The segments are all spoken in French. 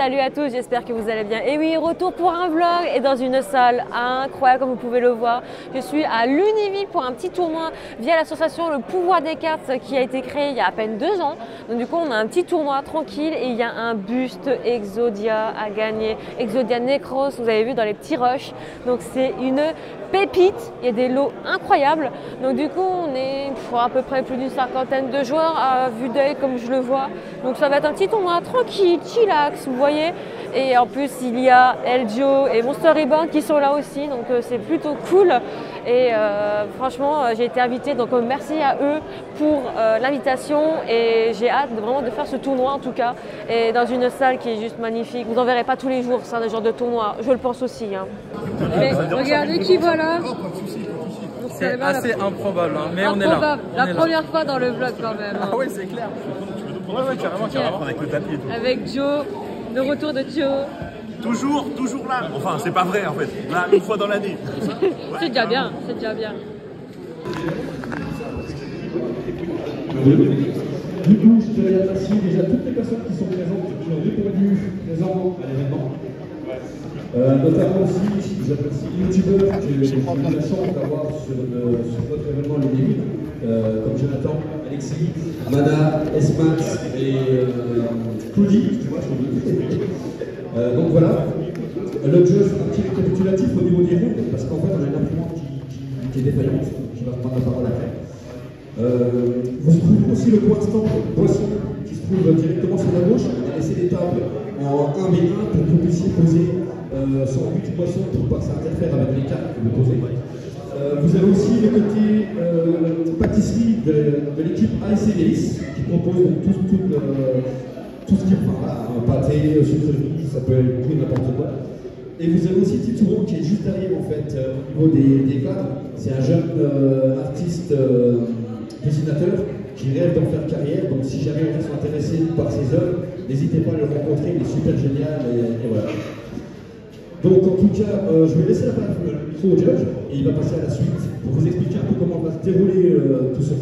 Salut à tous, j'espère que vous allez bien. Et oui, retour pour un vlog et dans une salle incroyable comme vous pouvez le voir. Je suis à Lunéville pour un petit tournoi via l'association Le Pouvoir des Cartes qui a été créée il y a à peine 2 ans. Donc du coup, on a un petit tournoi tranquille et il y a un buste Exodia à gagner. Exodia Necros, vous avez vu dans les petits rushs. Donc c'est une pépite, il y a des lots incroyables. Donc du coup, on est à peu près plus d'une 50aine de joueurs à vue d'œil comme je le vois. Donc ça va être un petit tournoi tranquille, chillax, vous voyez. Et en plus, il y a Eljo et Monster Reborn qui sont là aussi, donc c'est plutôt cool. Et franchement, j'ai été invitée, donc merci à eux pour l'invitation. Et j'ai hâte vraiment de faire ce tournoi en tout cas. Et dans une salle qui est juste magnifique. Vous n'en verrez pas tous les jours, ça, ce genre de tournoi. Je le pense aussi. Hein. Mais regardez qui voilà. C'est assez improbable, hein, mais on est là. La première fois dans le vlog quand même. Hein. Ah oui, c'est clair. Ouais, carrément, avec le tapis et tout. Avec Joe, le retour de Joe. Toujours là. Enfin, c'est pas vrai en fait. Là, une fois dans l'année. C'est déjà bien, c'est déjà bien. Du coup, je voudrais remercier déjà toutes les personnes qui sont présentes, qui ont répondu présents à l'événement. Notamment aussi, j'apprécie les youtubeurs que j'ai eu la chance d'avoir sur notre événement Lunéville, comme Jonathan, Alexis, Mana, Esmax et Claudie, tu vois, je suis donc voilà, le jeu c'est un petit récapitulatif au niveau des routes, parce qu'en fait on a une imprimante qui est défaillante, qui va prendre la parole après. Vous trouvez aussi le point stand boisson qui se trouve directement sur la gauche. On a laissé des tables en 1v1 pour que vous puissiez poser sandwich boisson pour pas que ça interfère avec les cartes que vous posez. Vous avez aussi le côté pâtisserie de l'équipe AS Délices qui propose tout ce qui est pâté, sucrerie, ça peut être tout n'importe quoi. Et vous avez aussi Titouron qui est juste derrière en fait au niveau des cadres. C'est un jeune artiste dessinateur qui rêve d'en faire carrière. Donc si jamais vous êtes intéressé par ses œuvres, n'hésitez pas à le rencontrer, il est super génial et voilà. Donc en tout cas, je vais laisser le micro au judge et il va passer à la suite pour vous expliquer un peu comment va se dérouler tout ça.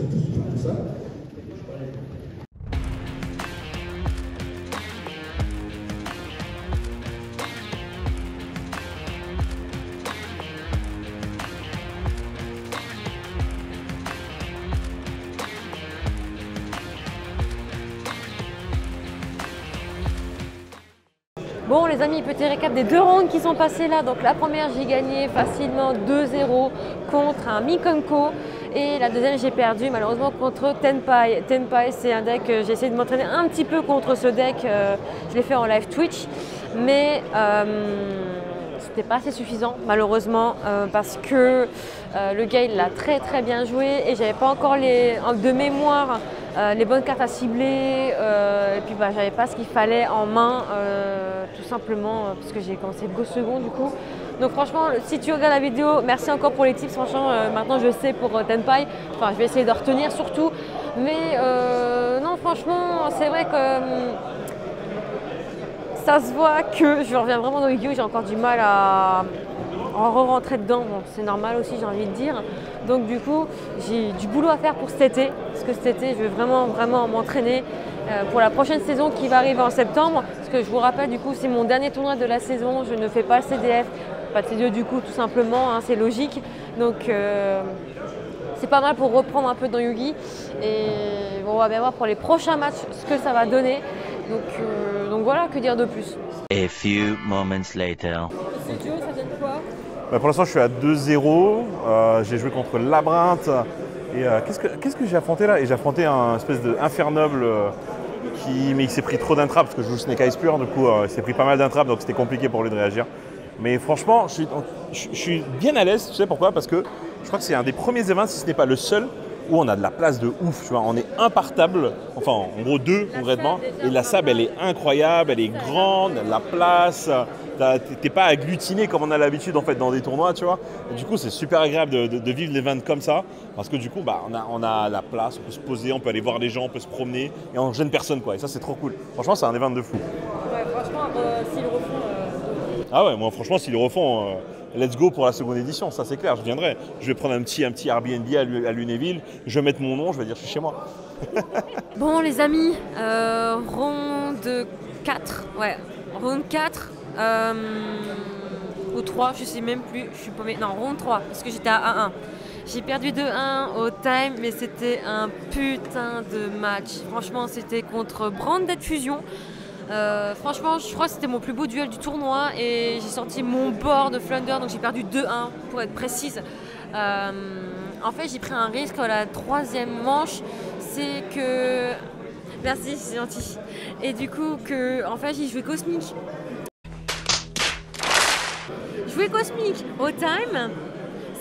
Bon les amis, petit récap des 2 rounds qui sont passés là. Donc la première j'ai gagné facilement 2-0 contre un Mikonko. Et la deuxième j'ai perdu malheureusement contre Tenpai. Tenpai c'est un deck, j'ai essayé de m'entraîner un petit peu contre ce deck. Je l'ai fait en live Twitch. Mais c'était pas assez suffisant malheureusement parce que le gars il l'a très bien joué. Et j'avais pas encore de mémoire les bonnes cartes à cibler. Et puis j'avais pas ce qu'il fallait en main. Tout simplement parce que j'ai commencé Go second du coup. Donc franchement, si tu regardes la vidéo, merci encore pour les tips. Franchement, maintenant je sais pour Tenpai. Enfin, je vais essayer de retenir surtout. Mais non, franchement, c'est vrai que ça se voit que je reviens vraiment dans le Yu-Gi-Oh! J'ai encore du mal à re-rentrer dedans. Bon, c'est normal aussi, j'ai envie de dire. Donc du coup, j'ai du boulot à faire pour cet été. Parce que cet été, je vais vraiment m'entraîner pour la prochaine saison qui va arriver en septembre. Parce que je vous rappelle, du coup, c'est mon dernier tournoi de la saison. Je ne fais pas le CDF, pas de CDE du coup, tout simplement. Hein, c'est logique. Donc c'est pas mal pour reprendre un peu dans Yu-Gi. Et bon, on va bien voir pour les prochains matchs ce que ça va donner. Donc voilà, que dire de plus. A few moments later. C'est Joe, ça donne quoi? Pour l'instant, je suis à 2-0. J'ai joué contre Labyrinthe. Et qu'est-ce que j'ai affronté là? Et j'ai affronté un espèce d'infernoble mais il s'est pris trop d'intrapes parce que je joue Snake Eyes Pure. Du coup, il s'est pris pas mal d'intrapes, donc c'était compliqué pour lui de réagir. Mais franchement, je suis bien à l'aise. Tu sais pourquoi? Parce que je crois que c'est un des premiers événements, si ce n'est pas le seul, où on a de la place de ouf, tu vois, on est impartable, enfin en gros 2 concrètement, et la sable elle est incroyable, elle est grande, la place, t'es pas agglutiné comme on a l'habitude en fait dans des tournois, tu vois, et du coup c'est super agréable de vivre l'event comme ça, parce que du coup on a la place, on peut se poser, on peut aller voir les gens, on peut se promener, et on gêne personne quoi, et ça c'est trop cool, franchement c'est un event de fou. Ouais, franchement, s'ils le refont... Ah ouais, moi franchement s'ils le refont... Let's go pour la seconde édition, ça c'est clair, je viendrai. Je vais prendre un petit Airbnb à Lunéville, je vais mettre mon nom, je vais dire je suis chez moi. Bon les amis, ronde 4, ouais, round 4 ou 3, je sais même plus, je suis paumée. Non, round 3, parce que j'étais à 1-1. J'ai perdu 2-1 au time, mais c'était un putain de match. Franchement, c'était contre Branded Fusion. Franchement, je crois que c'était mon plus beau duel du tournoi et j'ai sorti mon board de Flunder, donc j'ai perdu 2-1 pour être précise. En fait, j'ai pris un risque à la 3e manche, c'est que... Merci, c'est gentil. Et du coup, en fait, j'ai joué Cosmic. Jouer Cosmic au time,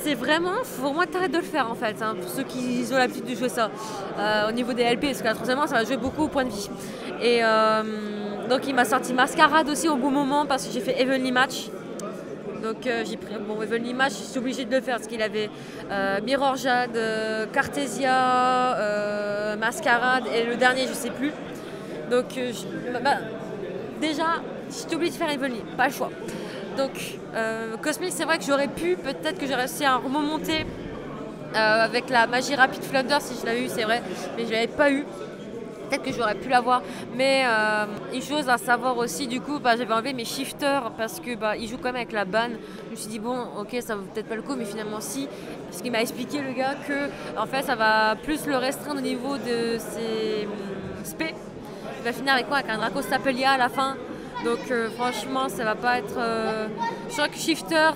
c'est vraiment, faut vraiment t'arrêter de le faire en fait, hein, pour ceux qui ont l'habitude de jouer ça. Au niveau des LP, parce que la 3e, ça va jouer beaucoup au point de vie. Et donc il m'a sorti Mascarade aussi au bon moment parce que j'ai fait Evenly Match. Donc j'ai pris Evenly Match, je suis obligée de le faire parce qu'il avait Mirror Jade, Cartesia, Mascarade et le dernier je sais plus. Donc déjà j'étais obligée de faire Evenly, pas le choix. Donc Cosmic, c'est vrai que j'aurais pu, peut-être que j'aurais réussi à remonter avec la magie rapide Flunder si je l'avais eu, c'est vrai, mais je ne l'avais pas eu. Peut-être que j'aurais pu l'avoir, mais une chose à savoir aussi, du coup, j'avais enlevé mes shifters parce que ils jouent quand même avec la ban. Je me suis dit bon, ok, ça vaut peut-être pas le coup, mais finalement si, parce qu'il m'a expliqué le gars que en fait ça va plus le restreindre au niveau de ses spé. Il va finir avec quoi? Avec un Draco Stapelia à la fin. Donc franchement, ça va pas être. Je crois que shifter,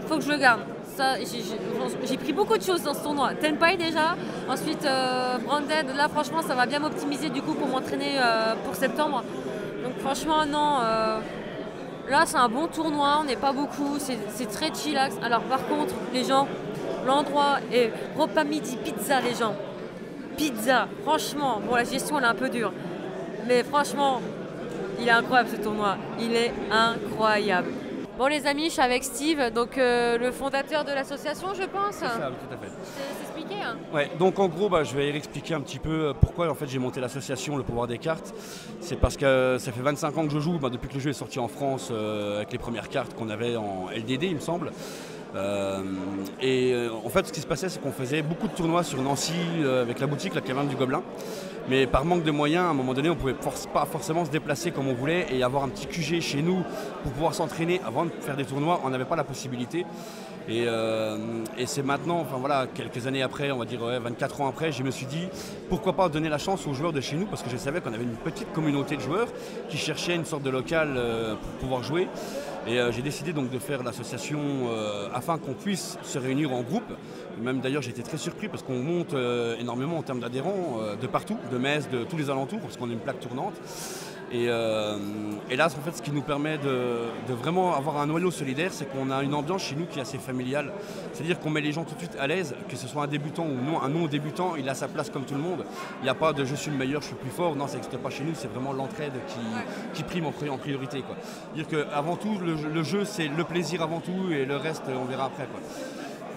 faut que je le garde. Ça, j'ai pris beaucoup de choses dans ce tournoi. Tenpai déjà, ensuite Branded, là franchement ça va bien m'optimiser du coup pour m'entraîner pour septembre. Donc franchement non, là c'est un bon tournoi, on n'est pas beaucoup, c'est très chillax. Alors par contre les gens, l'endroit est repas midi, pizza les gens. Pizza, franchement, bon la gestion elle est un peu dure. Mais franchement, il est incroyable ce tournoi, il est incroyable. Bon les amis, je suis avec Steve, donc le fondateur de l'association je pense. C'est ça, tout à fait. C'est expliqué hein. Ouais, donc en gros je vais expliquer un petit peu pourquoi en fait j'ai monté l'association Le Pouvoir des Cartes. C'est parce que ça fait 25 ans que je joue, depuis que le jeu est sorti en France avec les premières cartes qu'on avait en LDD il me semble. En fait ce qui se passait c'est qu'on faisait beaucoup de tournois sur Nancy avec la boutique La Caverne du Gobelin. Mais par manque de moyens, à un moment donné, on ne pouvait pas forcément se déplacer comme on voulait et avoir un petit QG chez nous pour pouvoir s'entraîner avant de faire des tournois, on n'avait pas la possibilité. Et c'est maintenant, enfin voilà, quelques années après, on va dire 24 ans après, je me suis dit pourquoi pas donner la chance aux joueurs de chez nous parce que je savais qu'on avait une petite communauté de joueurs qui cherchaient une sorte de local pour pouvoir jouer. Et j'ai décidé donc de faire l'association afin qu'on puisse se réunir en groupe. Même d'ailleurs j'étais très surpris parce qu'on monte énormément en termes d'adhérents de partout, de Metz, de tous les alentours parce qu'on est une plaque tournante. Et là, en fait, ce qui nous permet de vraiment avoir un noyau solidaire, c'est qu'on a une ambiance chez nous qui est assez familiale. C'est-à-dire qu'on met les gens tout de suite à l'aise, que ce soit un débutant ou non, un non-débutant, il a sa place comme tout le monde. Il n'y a pas de je suis le meilleur, je suis plus fort. Non, ça n'existe pas chez nous, c'est vraiment l'entraide qui prime en priorité, quoi. C'est-à-dire qu'avant tout, le jeu, c'est le plaisir avant tout et le reste, on verra après, quoi.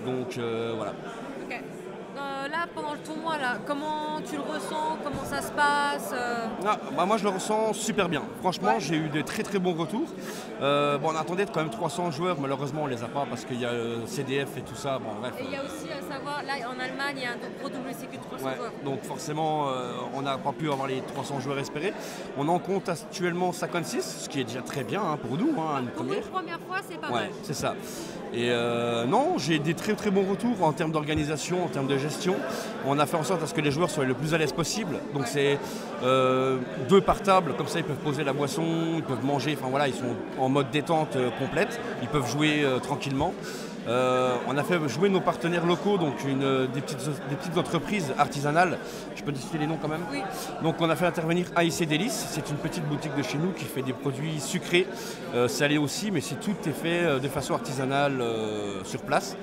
Donc, voilà. Okay. Là, pendant le tournoi, là, comment tu le ressens? Comment ça se passe? Moi, je le ressens super bien. Franchement, j'ai eu de très très bons retours. On attendait quand même 300 joueurs. Malheureusement, on ne les a pas parce qu'il y a CDF et tout ça. Bon, bref. Et il y a aussi à savoir, là, en Allemagne, il y a un gros WCQ de 300 joueurs. Donc forcément, on n'a pas pu avoir les 300 joueurs espérés. On en compte actuellement 56, ce qui est déjà très bien pour nous. Une pour une première fois, c'est pas mal. C'est ça. Et non, j'ai des très très bons retours en termes d'organisation, en termes de gestion. On a fait en sorte à ce que les joueurs soient le plus à l'aise possible. Donc c'est 2 par table, comme ça ils peuvent poser la boisson, ils peuvent manger, enfin voilà, ils sont en mode détente complète, ils peuvent jouer tranquillement. On a fait jouer nos partenaires locaux, donc des petites entreprises artisanales. Je peux citer les noms quand même. Oui. Donc on a fait intervenir AIC Délices, c'est une petite boutique de chez nous qui fait des produits sucrés, salés aussi, mais tout est fait de façon artisanale sur place.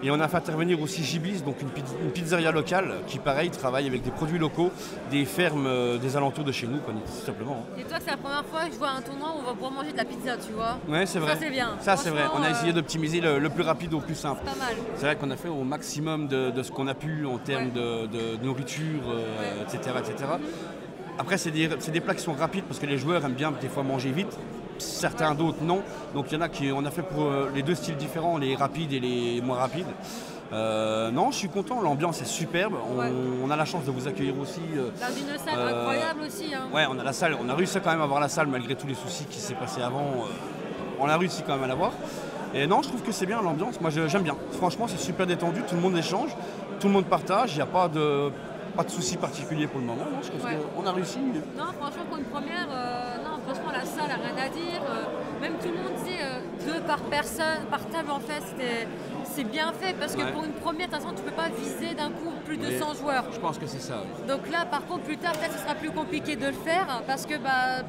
Et on a fait intervenir aussi Giblis, donc une pizzeria locale qui, pareil, travaille avec des produits locaux, des fermes des alentours de chez nous, tout simplement. Et toi, c'est la première fois que je vois un tournoi où on va pouvoir manger de la pizza, tu vois? Ouais, c'est vrai. Ça, c'est bien. Ça, c'est vrai. On a essayé d'optimiser le plus rapide au plus simple. C'est pas mal. C'est vrai qu'on a fait au maximum de ce qu'on a pu en termes de nourriture, etc., etc. Après, c'est des plats qui sont rapides parce que les joueurs aiment bien des fois manger vite. Certains d'autres non, donc il y en a qui on a fait pour les 2 styles différents, les rapides et les moins rapides. Non, je suis content, l'ambiance est superbe. Ouais. On a la chance de vous accueillir aussi. Dans une salle incroyable aussi. Hein. Ouais, on a la salle, on a réussi quand même à avoir la salle malgré tous les soucis qui s'est passé avant. On a réussi quand même à l'avoir. Et non, je trouve que c'est bien l'ambiance. Moi, j'aime bien. Franchement, c'est super détendu. Tout le monde échange, tout le monde partage. Il n'y a pas de soucis particuliers pour le moment. Non, je trouve qu'on a réussi. Non, franchement, pour une première, non, franchement, la salle n'a rien à dire. Même tout le monde disait 2 par personne, par table, en fait, c'est bien fait. Parce que pour une première, de toute façon, tu ne peux pas viser d'un coup plus de 100 joueurs. Je pense que c'est ça. Oui. Donc là, par contre, plus tard, peut-être ce sera plus compliqué de le faire. Parce que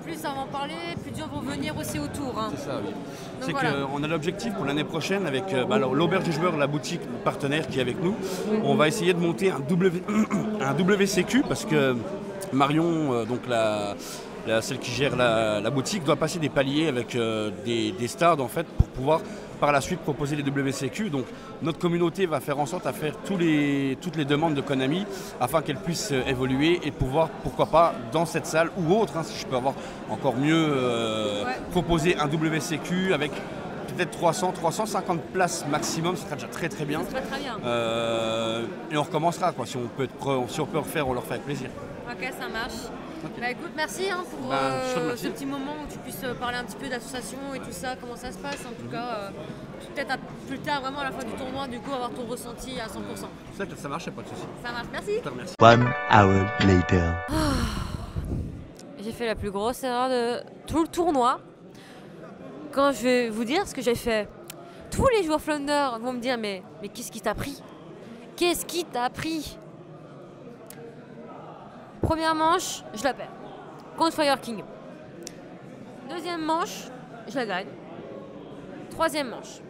plus ça va en parler, plus de gens vont venir aussi autour. Hein. C'est ça, oui. Donc, c'est voilà. qu'on a l'objectif pour l'année prochaine avec l'Auberge du Joueur, la boutique partenaire qui est avec nous. On va essayer de monter un WCQ parce que Marion, donc celle qui gère la boutique, doit passer des paliers avec des stars en fait pour pouvoir par la suite proposer les WCQ. Donc notre communauté va faire en sorte à faire toutes les demandes de Konami afin qu'elles puissent évoluer et pouvoir, pourquoi pas, dans cette salle ou autre, hein, si je peux avoir encore mieux, proposer un WCQ avec peut-être 350 places maximum, ce sera déjà très très bien. Ça serait très bien. Et on recommencera quoi. Si on peut refaire, on le refait avec plaisir. Ok, ça marche. Okay. Bah écoute, merci hein, pour ce petit moment où tu puisses parler un petit peu d'association et tout ça, comment ça se passe en tout cas. Peut-être plus tard, vraiment à la fin du tournoi, du coup, avoir ton ressenti à 100%. C'est ça, ça marche, pas de soucis. Ça marche, merci. Je te remercie. 1 hour later. J'ai fait la plus grosse erreur de tout le tournoi. Quand je vais vous dire ce que j'ai fait, tous les joueurs Flunder vont me dire mais qu'est-ce qui t'a pris? Qu'est-ce qui t'a pris? Première manche, je la perds. Contre Fire King. Deuxième manche, je la gagne. Troisième manche.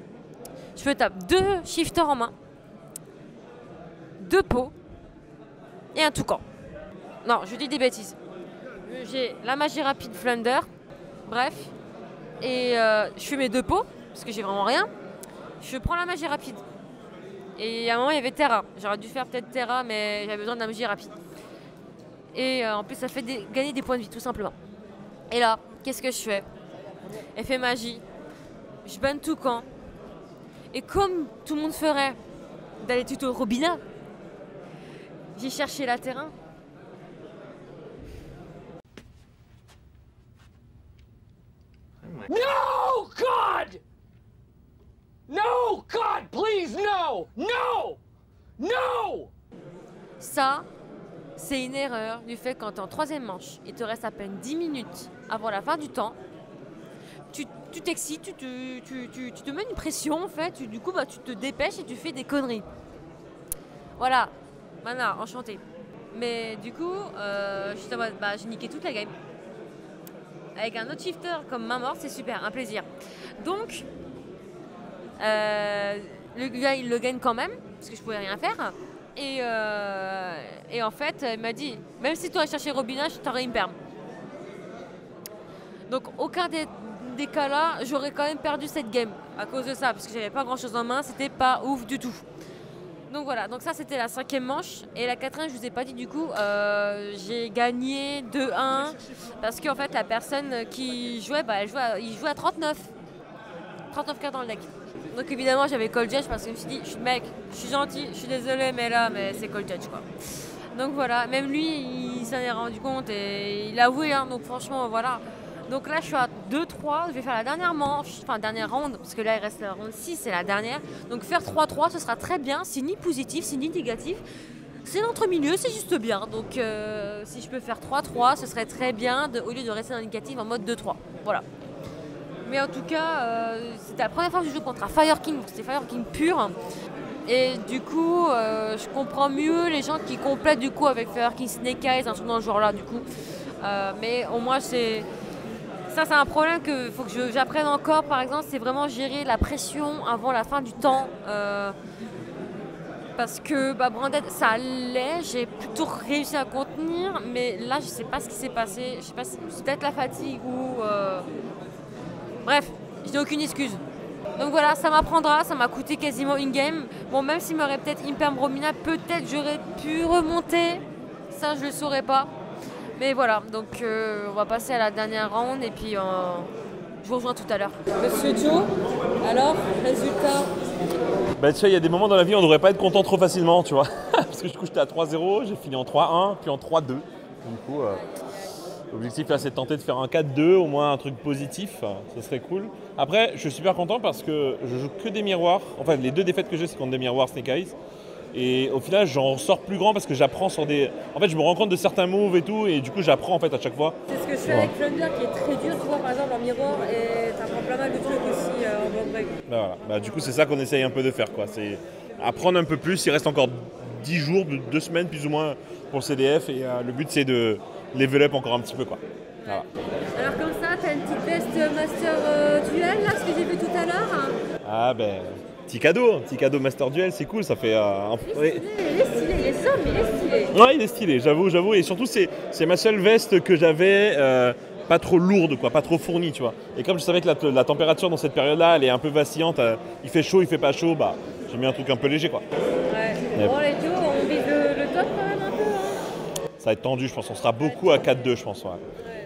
Je me tape 2 shifters en main. 2 pots. Et un toucan. Non, je dis des bêtises. J'ai la magie rapide Flunder. Bref. Et je fais mes 2 pots. Parce que j'ai vraiment rien. Je prends la magie rapide. Et à un moment, il y avait Terra. J'aurais dû faire peut-être Terra, mais j'avais besoin de la magie rapide. Et en plus, ça fait gagner des points de vie, tout simplement. Et là, qu'est-ce que je fais? Effet magie. Je banne Toucan. Et comme tout le monde ferait d'aller tuto Robina, j'ai cherché la terrain. No, God! No, God, please, no! No! No! Ça, c'est une erreur du fait quand tu es en troisième manche, il te reste à peine 10 minutes avant la fin du temps. Tu t'excites, tu te mets une pression en fait, du coup tu te dépêches et tu fais des conneries. Voilà, Mana, enchanté. Mais du coup, j'étais en mode, j'ai niqué toute la game. Avec un autre shifter comme main morte, c'est super, un plaisir. Donc, le gars il le gagne quand même, parce que je pouvais rien faire. Et en fait, il m'a dit, même si tu aurais cherché Robina, je t'aurais une perme. Donc aucun des cas là, j'aurais quand même perdu cette game à cause de ça, parce que j'avais pas grand chose en main, c'était pas ouf du tout. Donc voilà, donc ça c'était la 5e manche. Et la 4e, je vous ai pas dit du coup, j'ai gagné 2-1, parce qu'en fait la personne qui jouait, il jouait à 39 cartes dans le deck. Donc évidemment j'avais Cold Judge parce que je me suis dit, mec, je suis gentil, je suis désolé, mais c'est Cold Judge quoi. Donc voilà, même lui il s'en est rendu compte et il a avoué, hein, donc franchement voilà. Donc là je suis à 2-3, je vais faire la dernière manche, enfin dernière round, parce que là il reste la round 6, c'est la dernière. Donc faire 3-3 ce sera très bien, c'est ni positif, c'est ni négatif. C'est l'entre-milieu, c'est juste bien. Donc si je peux faire 3-3, ce serait très bien au lieu de rester dans le négatif en mode 2-3. Voilà. Mais en tout cas, c'était la première fois que je joue contre un Fire King, c'était Fire King pur. Et du coup, je comprends mieux les gens qui complètent du coup avec Fire King Snake Eyes, un truc dans le genre là du coup. Mais au moins c'est un problème qu'il faut que j'apprenne encore. Par exemple, c'est vraiment gérer la pression avant la fin du temps. Parce que Branded, ça allait, j'ai plutôt réussi à contenir. Mais là, je sais pas ce qui s'est passé. Je sais pas si c'est peut-être la fatigue ou... Bref, je n'ai aucune excuse. Donc voilà, ça m'apprendra, ça m'a coûté quasiment une game. Bon, même s'il m'aurait peut-être Imperm Romina, peut-être j'aurais pu remonter. Ça, je le saurais pas. Mais voilà, donc on va passer à la dernière round et puis je vous rejoins tout à l'heure. Monsieur Joe, alors, résultat? Bah tu vois, il y a des moments dans la vie où on ne devrait pas être content trop facilement, tu vois. Parce que du coup j'étais à 3-0, j'ai fini en 3-1, puis en 3-2. Du coup, l'objectif là c'est de tenter de faire un 4-2, au moins un truc positif, ça serait cool. Après, je suis super content parce que je joue que des miroirs. Enfin, les 2 défaites que j'ai, c'est contre des miroirs Snake Eyes. Et au final, j'en sors plus grand parce que j'apprends sur des... En fait, je me rends compte de certains moves et tout, et du coup, j'apprends en fait à chaque fois. C'est ce que je fais avec Flunder qui est très dur, tu vois, par exemple en miroir, et t'apprends pas mal de trucs aussi en bande break. Voilà. Bah, du coup, c'est ça qu'on essaye un peu de faire, quoi. C'est apprendre un peu plus. Il reste encore 10 jours, 2 semaines plus ou moins pour le CDF, et le but c'est de level up encore un petit peu, quoi. Voilà. Alors comme ça, t'as une petite veste Master Duel là, ce que j'ai vu tout à l'heure. Ah ben, petit cadeau Master Duel, c'est cool, ça fait Il est stylé, il est simple, mais il est stylé. Ouais, il est stylé, j'avoue, et surtout c'est ma seule veste que j'avais pas trop lourde, quoi, pas trop fournie, tu vois. Et comme je savais que la température dans cette période-là, elle est un peu vacillante, il fait chaud, il fait pas chaud, bah j'ai mis un truc un peu léger, quoi. Ouais. Bon les duos, on vise le top quand même un peu, hein. Ça va être tendu, je pense, on sera beaucoup à 4-2, je pense, ouais.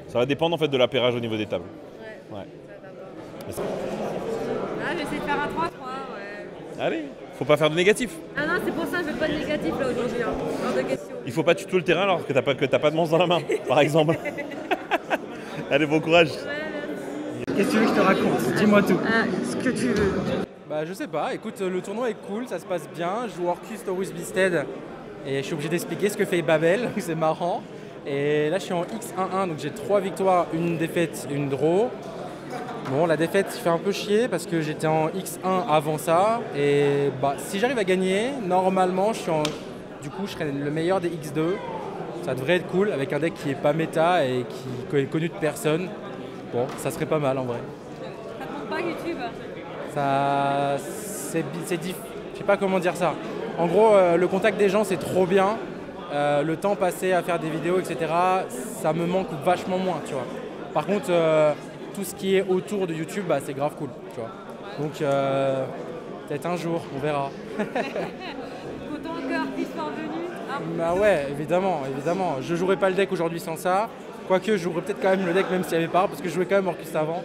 Ça va dépendre en fait de l'appairage au niveau des tables. Ouais. Ah, j'essaie de faire un 3-3, ouais. Allez, faut pas faire de négatif. Ah non, c'est pour ça que je veux pas de négatif là aujourd'hui, hein. Hors de question. Il faut pas tutoyer le terrain alors que t'as pas de manche dans la main, par exemple. Allez, bon courage. Qu'est-ce que tu veux que je te raconte? Dis-moi tout. Ah, ce que tu veux. Bah je sais pas, écoute, le tournoi est cool, ça se passe bien. Je joue Orcus Taurus Beasted et je suis obligé d'expliquer ce que fait Babel, c'est marrant. Et là je suis en X1-1, donc j'ai 3 victoires, 1 défaite, 1 draw. Bon, la défaite fait un peu chier parce que j'étais en X1 avant ça. Et bah si j'arrive à gagner, normalement du coup je serai le meilleur des X2. Ça devrait être cool avec un deck qui est pas méta et qui est connu de personne. Bon, ça serait pas mal en vrai. Ça te montre pas YouTube? Ça, c'est diff. Je sais pas comment dire ça. En gros, le contact des gens, c'est trop bien. Le temps passé à faire des vidéos, etc., ça me manque vachement moins, tu vois. Par contre, tout ce qui est autour de YouTube, bah, c'est grave cool, tu vois. Donc, peut-être un jour, on verra. Content encore qu'il soit revenu. Bah ouais, évidemment. Je jouerai pas le deck aujourd'hui sans ça. Quoique, je jouerai peut-être quand même le deck même s'il n'y avait pas, parce que je jouais quand même Orcus avant.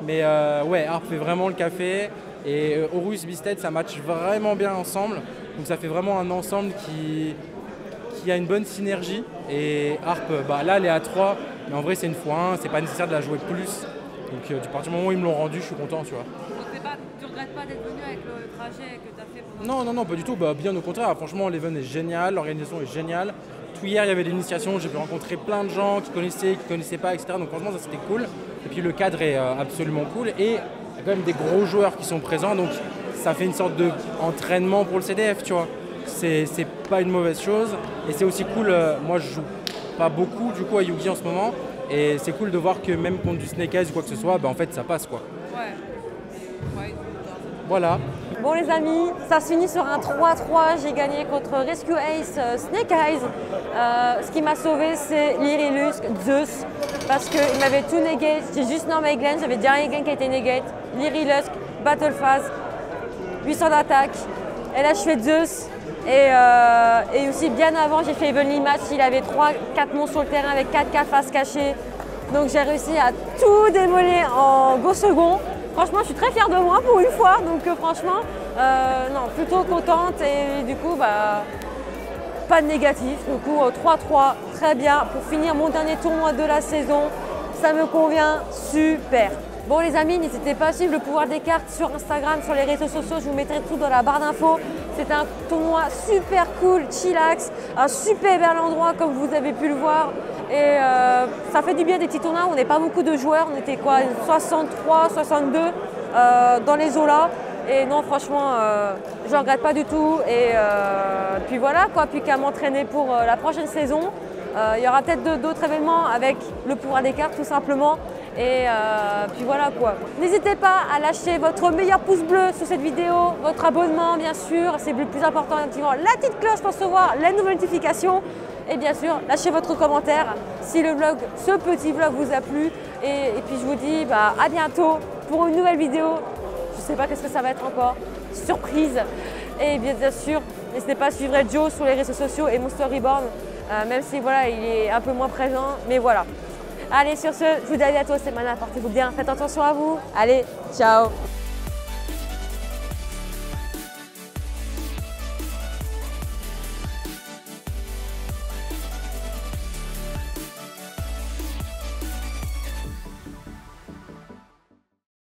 Mais ouais, Harp fait vraiment le café et Horus Beasted ça match vraiment bien ensemble. Donc ça fait vraiment un ensemble qui a une bonne synergie. Et Harp, bah, là elle est à 3, mais en vrai c'est une x1, c'est pas nécessaire de la jouer plus. Donc du partir du moment où ils me l'ont rendu, je suis content, tu vois. Donc tu regrettes pas d'être venu avec le trajet que tu as fait pendant... Non, pas du tout, bah, bien au contraire. Franchement, l'event est génial, l'organisation est géniale. Tout hier, il y avait des initiations, j'ai pu rencontrer plein de gens qui connaissaient pas, etc. Donc franchement, ça c'était cool. Et puis le cadre est absolument cool. Et il y a quand même des gros joueurs qui sont présents, donc ça fait une sorte d'entraînement pour le CDF, tu vois. C'est pas une mauvaise chose. Et c'est aussi cool, moi je joue pas beaucoup du coup à Yu-Gi en ce moment. Et c'est cool de voir que même contre du Snake Eyes ou quoi que ce soit, bah, en fait ça passe, quoi. Ouais. Voilà. Bon les amis, ça se finit sur un 3-3, j'ai gagné contre Rescue Ace Snake Eyes. Ce qui m'a sauvé c'est Lyrilusk, Zeus, parce qu'il m'avait tout negate, j'ai juste Normal Glen, j'avais dernier Glen qui a été negate, Lyrilusk, Battle Phase, 800 d'attaque, et là je fais Zeus, et aussi bien avant j'ai fait Evenly Match, il avait 3-4 monstres sur le terrain avec 4 faces cachées, donc j'ai réussi à tout démolir en go second. Franchement, je suis très fière de moi pour une fois, donc franchement, non, plutôt contente et du coup, bah, pas de négatif. Du coup, 3-3, très bien. Pour finir mon dernier tournoi de la saison, ça me convient super. Bon les amis, n'hésitez pas à suivre le pouvoir des cartes sur Instagram, sur les réseaux sociaux, je vous mettrai tout dans la barre d'infos. C'est un tournoi super cool, chillax, un super bel endroit comme vous avez pu le voir. Et ça fait du bien des petits tournois, on n'est pas beaucoup de joueurs, on était quoi, 63, 62 dans les eaux là. Et non franchement, je ne regrette pas du tout. Et puis voilà quoi, plus qu'à m'entraîner pour la prochaine saison. Il y aura peut-être d'autres événements avec le pouvoir des cartes tout simplement. Et puis voilà quoi. N'hésitez pas à lâcher votre meilleur pouce bleu sous cette vidéo, votre abonnement bien sûr, c'est le plus important, activant la petite cloche pour recevoir les nouvelles notifications. Et bien sûr, lâchez votre commentaire si ce petit vlog vous a plu. Et puis je vous dis bah, à bientôt pour une nouvelle vidéo. Je ne sais pas qu'est-ce que ça va être encore, surprise. Et bien sûr, n'hésitez pas à suivre Joe sur les réseaux sociaux et Monster Reborn, même si voilà, il est un peu moins présent, mais voilà. Allez, sur ce, je vous dis à bientôt, c'est Mana, portez-vous bien, faites attention à vous. Allez, ciao!